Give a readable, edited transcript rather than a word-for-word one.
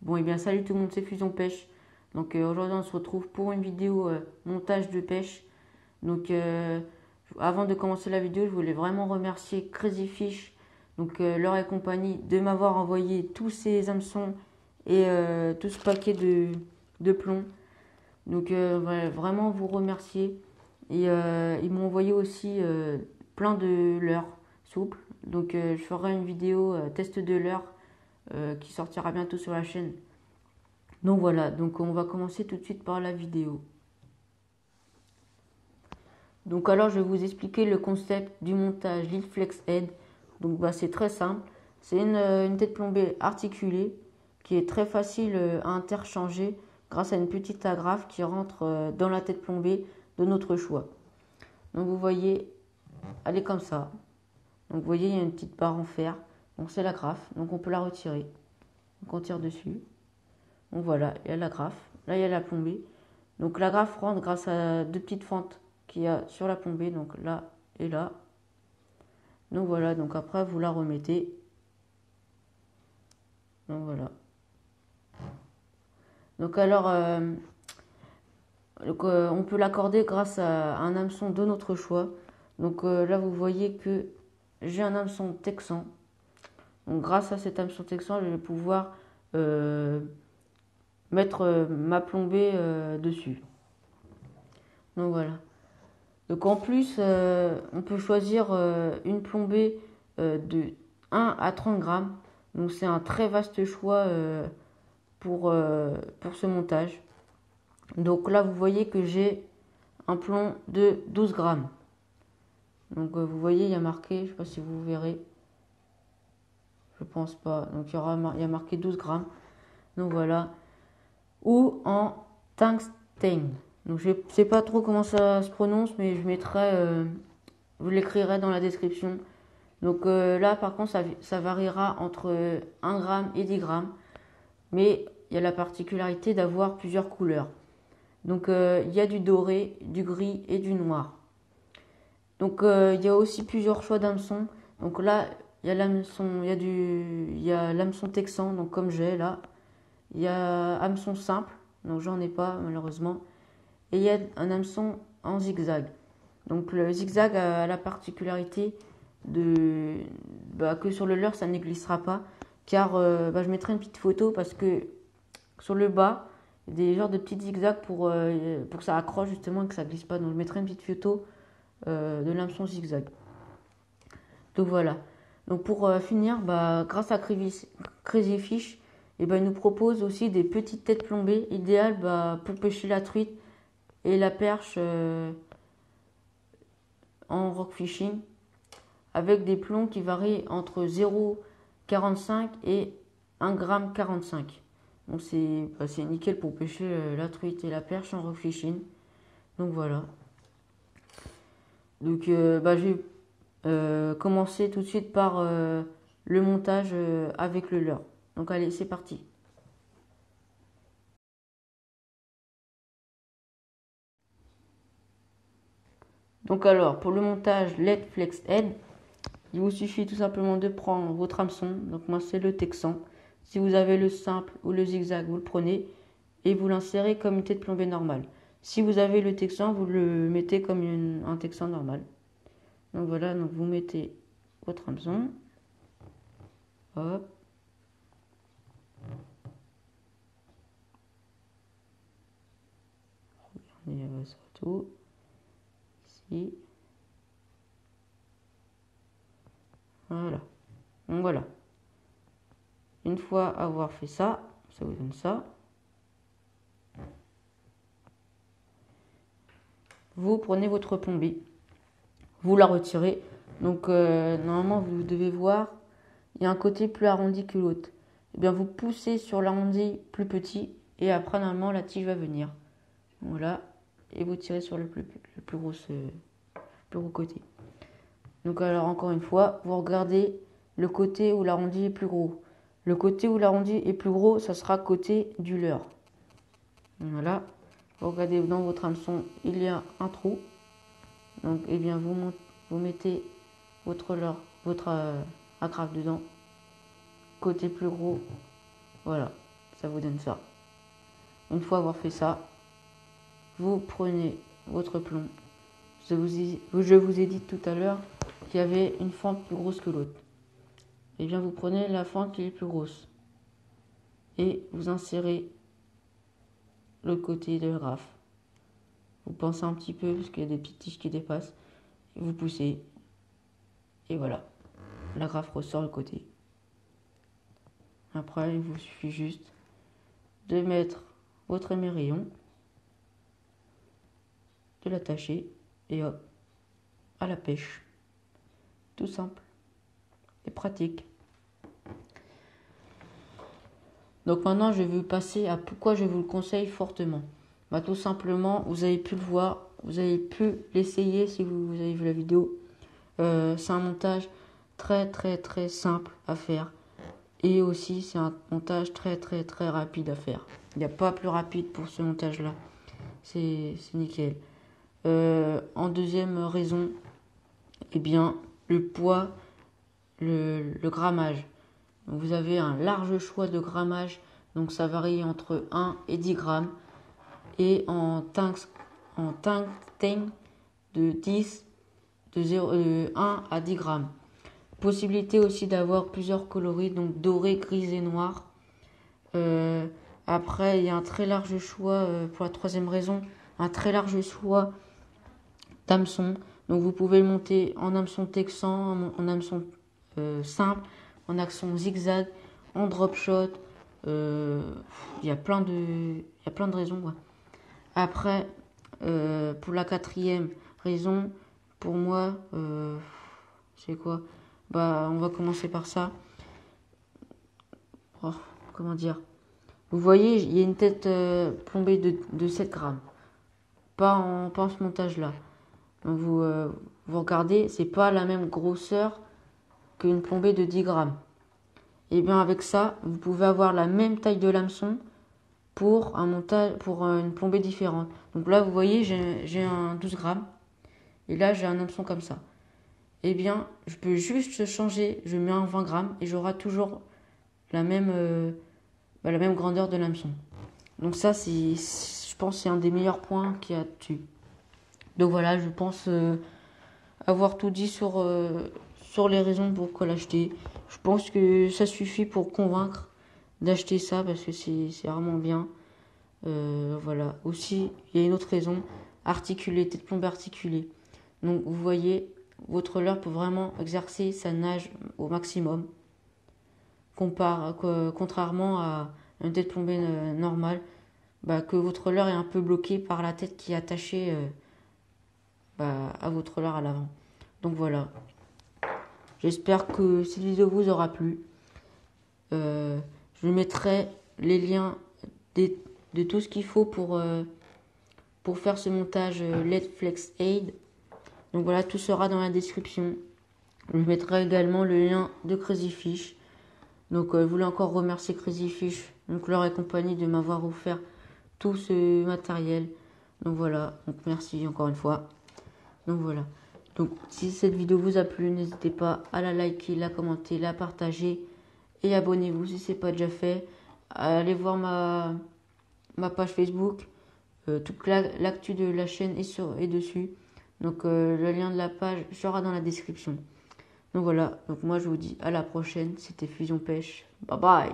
Bon et bien salut tout le monde, c'est Fusion Pêche. Donc aujourd'hui on se retrouve pour une vidéo montage de pêche. Donc avant de commencer la vidéo, je voulais vraiment remercier Crazy Fish, donc leur et compagnie, de m'avoir envoyé tous ces hameçons et tout ce paquet de plomb. Donc vraiment vous remercier. Et ils m'ont envoyé aussi plein de leurres souples. Donc je ferai une vidéo test de leurres qui sortira bientôt sur la chaîne. Donc voilà, donc on va commencer tout de suite par la vidéo. Donc alors je vais vous expliquer le concept du montage Lille Flex Head. Donc c'est très simple, c'est une tête plombée articulée qui est très facile à interchanger grâce à une petite agrafe qui rentre dans la tête plombée de notre choix. Donc vous voyez, elle est comme ça. Donc vous voyez, il y a une petite barre en fer, donc c'est l'agrafe, donc on peut la retirer. Donc on tire dessus. Donc voilà, il y a l'agrafe, là il y a la plombée. Donc l'agrafe rentre grâce à deux petites fentes qu'il y a sur la plombée, donc là et là. Donc voilà, donc après vous la remettez. Donc voilà. Donc alors, on peut l'accorder grâce à un hameçon de notre choix. Donc là vous voyez que j'ai un hameçon texan. Donc grâce à cet hameçon texan, je vais pouvoir mettre ma plombée dessus. Donc voilà. Donc en plus, on peut choisir une plombée de 1 à 30 grammes. Donc c'est un très vaste choix pour ce montage. Donc là, vous voyez que j'ai un plomb de 12 grammes. Donc vous voyez, il y a marqué, je ne sais pas si vous verrez. Je pense pas. Donc il y a marqué 12 grammes. Donc voilà. Ou en tungstène. Donc je ne sais pas trop comment ça se prononce, mais je mettrai, vous l'écrirez dans la description. Donc là par contre ça variera entre 1 gramme et 10 grammes. Mais il y a la particularité d'avoir plusieurs couleurs. Donc il y a du doré, du gris et du noir. Donc il y a aussi plusieurs choix d'hameçons. Donc là il y a l'hameçon, il y a l'hameçon texan, donc comme j'ai là. Il y a hameçon simple, donc j'en ai pas malheureusement. Et il y a un hameçon en zigzag. Donc le zigzag a la particularité que sur le leurre ça ne glissera pas. Car je mettrai une petite photo parce que sur le bas, il y a des genres de petits zigzags pour que ça accroche justement et que ça ne glisse pas. Donc je mettrai une petite photo de l'hameçon zigzag. Donc voilà. Donc pour finir, grâce à Crazy Fish, il nous propose aussi des petites têtes plombées idéales pour pêcher la truite et la perche en rock fishing avec des plombs qui varient entre 0,45 et 1,45 g. Donc c'est nickel pour pêcher la truite et la perche en rock fishing. Donc voilà. Donc je vais commencer tout de suite par le montage avec le leurre. Donc allez, c'est parti. Donc alors, pour le montage LED Flex Head, il vous suffit tout simplement de prendre votre hameçon. Donc moi c'est le texan. Si vous avez le simple ou le zigzag, vous le prenez et vous l'insérez comme une tête plombée normale. Si vous avez le texan, vous le mettez comme un texan normal. Donc voilà, donc vous mettez votre hameçon. Hop. Regardez ça tout. Ici. Voilà. Donc voilà. Une fois avoir fait ça, ça vous donne ça. Vous prenez votre plombée. Vous la retirez. Donc normalement vous devez voir, il y a un côté plus arrondi que l'autre. Et bien vous poussez sur l'arrondi plus petit et après normalement la tige va venir. Voilà. Et vous tirez sur le plus gros côté. Donc alors encore une fois, vous regardez le côté où l'arrondi est plus gros. Le côté où l'arrondi est plus gros, ça sera côté du leurre. Voilà. Vous regardez dans votre hameçon, il y a un trou. Donc, eh bien, vous mettez votre leurre, votre agrafe dedans. Côté plus gros, voilà, ça vous donne ça. Une fois avoir fait ça, vous prenez votre plomb. Je vous ai dit tout à l'heure qu'il y avait une fente plus grosse que l'autre. Et bien, vous prenez la fente qui est plus grosse et vous insérez le côté de l'agrafe. Vous pensez un petit peu parce qu'il y a des petites tiges qui dépassent. Et vous poussez. Et voilà. L'agrafe ressort le côté. Après, il vous suffit juste de mettre votre émerillon, de l'attacher et hop, à la pêche. Tout simple et pratique. Donc maintenant, je vais passer à pourquoi je vous le conseille fortement. Bah, tout simplement, vous avez pu le voir, vous avez pu l'essayer si vous avez vu la vidéo. C'est un montage très simple à faire. Et aussi, c'est un montage très rapide à faire. Il n'y a pas plus rapide pour ce montage-là. C'est nickel. En deuxième raison, eh bien, le poids, le grammage. Donc, vous avez un large choix de grammage. Donc, ça varie entre 1 et 10 grammes. Et en tang de 10, de 1 à 10 grammes. Possibilité aussi d'avoir plusieurs coloris, donc doré, gris et noir. Après, il y a un très large choix, pour la troisième raison, un très large choix d'hameçons. Donc vous pouvez le monter en hameçon texan, en hameçon simple, en hameçon zigzag, en drop shot. Il y a plein de raisons. Ouais. Après, pour la quatrième raison, pour moi, c'est quoi? Bah, on va commencer par ça. Oh, comment dire? Vous voyez, il y a une tête plombée de 7 grammes. Pas en ce montage-là. Donc vous regardez, c'est pas la même grosseur qu'une plombée de 10 grammes. Et bien avec ça, vous pouvez avoir la même taille de l'hameçon pour un montage, pour une plombée différente. Donc là, vous voyez, j'ai un 12 grammes. Et là, j'ai un hameçon comme ça. Eh bien, je peux juste changer, je mets un 20 grammes et j'aurai toujours la même grandeur de l'hameçon. Donc ça, je pense c'est un des meilleurs points qu'il y a dessus. Donc voilà, je pense avoir tout dit sur les raisons pour l'acheter. Je pense que ça suffit pour convaincre d'acheter ça parce que c'est vraiment bien. Voilà. Aussi, il y a une autre raison, articulé, tête plombée articulée. Donc vous voyez, votre leurre peut vraiment exercer sa nage au maximum. Contrairement à une tête plombée normale, bah, que votre leurre est un peu bloqué par la tête qui est attachée à votre leurre à l'avant. Donc voilà. J'espère que cette vidéo vous aura plu. Je mettrai les liens de tout ce qu'il faut pour faire ce montage LED Flex Aid. Donc voilà, tout sera dans la description. Je mettrai également le lien de Crazy Fish. Donc je voulais encore remercier Crazy Fish, donc leur et compagnie, de m'avoir offert tout ce matériel. Donc voilà, donc merci encore une fois. Donc voilà. Donc si cette vidéo vous a plu, n'hésitez pas à la liker, la commenter, la partager et abonnez-vous si ce n'est pas déjà fait. Allez voir ma page Facebook. Toute l'actu de la chaîne est dessus. Donc le lien de la page sera dans la description. Donc voilà, donc moi je vous dis à la prochaine, c'était Fusion Pêche. Bye bye.